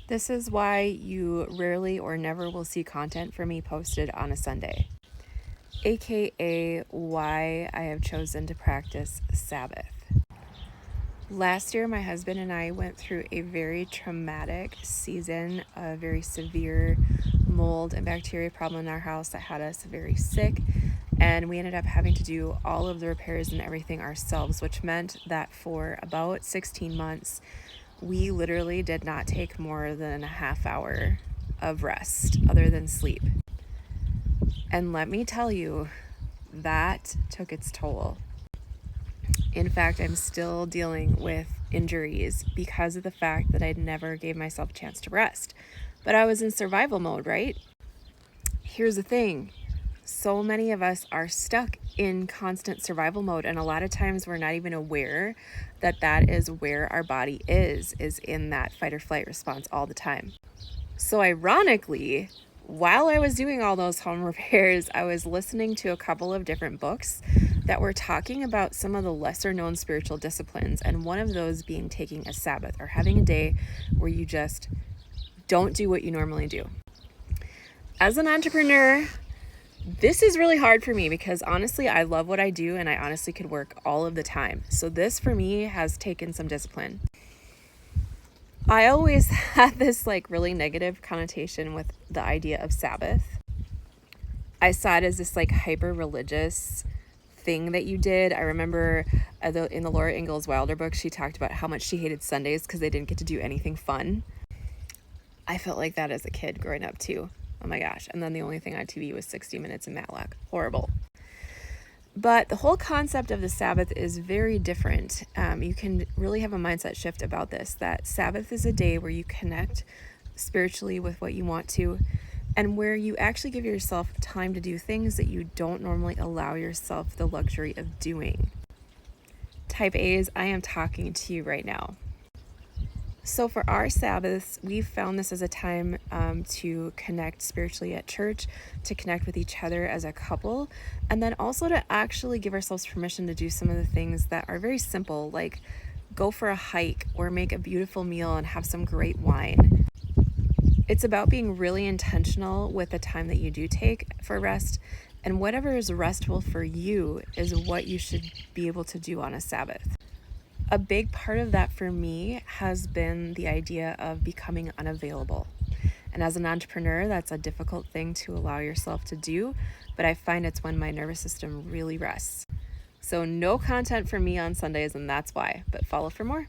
This is why you rarely or never will see content from me posted on a Sunday, aka why I have chosen to practice Sabbath. Last year, my husband and I went through a very traumatic season, a very severe mold and bacteria problem in our house that had us very sick. And we ended up having to do all of the repairs and everything ourselves, which meant that for about 16 months, we literally did not take more than a half hour of rest other than sleep. And let me tell you, that took its toll. In fact, I'm still dealing with injuries because of the fact that I never gave myself a chance to rest. But I was in survival mode, right? Here's the thing. So many of us are stuck in constant survival mode, and a lot of times we're not even aware that that is where our body is in that fight or flight response all the time. So ironically, while I was doing all those home repairs, I was listening to a couple of different books that were talking about some of the lesser known spiritual disciplines, and one of those being taking a Sabbath or having a day where you just don't do what you normally do. As an entrepreneur, this is really hard for me because honestly, I love what I do and I honestly could work all of the time. So this for me has taken some discipline. I always had this really negative connotation with the idea of Sabbath. I saw it as this hyper religious thing that you did. I remember in the Laura Ingalls Wilder book, she talked about how much she hated Sundays because they didn't get to do anything fun. I felt like that as a kid growing up too. Oh my gosh. And then the only thing on TV was 60 Minutes and Matlock. Horrible. But the whole concept of the Sabbath is very different. You can really have a mindset shift about this, that Sabbath is a day where you connect spiritually with what you want to, and where you actually give yourself time to do things that you don't normally allow yourself the luxury of doing. Type A's, I am talking to you right now. So for our Sabbaths, we've found this as a time to connect spiritually at church, to connect with each other as a couple, and then also to actually give ourselves permission to do some of the things that are very simple, like go for a hike or make a beautiful meal and have some great wine. It's about being really intentional with the time that you do take for rest, and whatever is restful for you is what you should be able to do on a Sabbath. A big part of that for me has been the idea of becoming unavailable. And as an entrepreneur, that's a difficult thing to allow yourself to do, but I find it's when my nervous system really rests. So no content from me on Sundays, and that's why, but follow for more.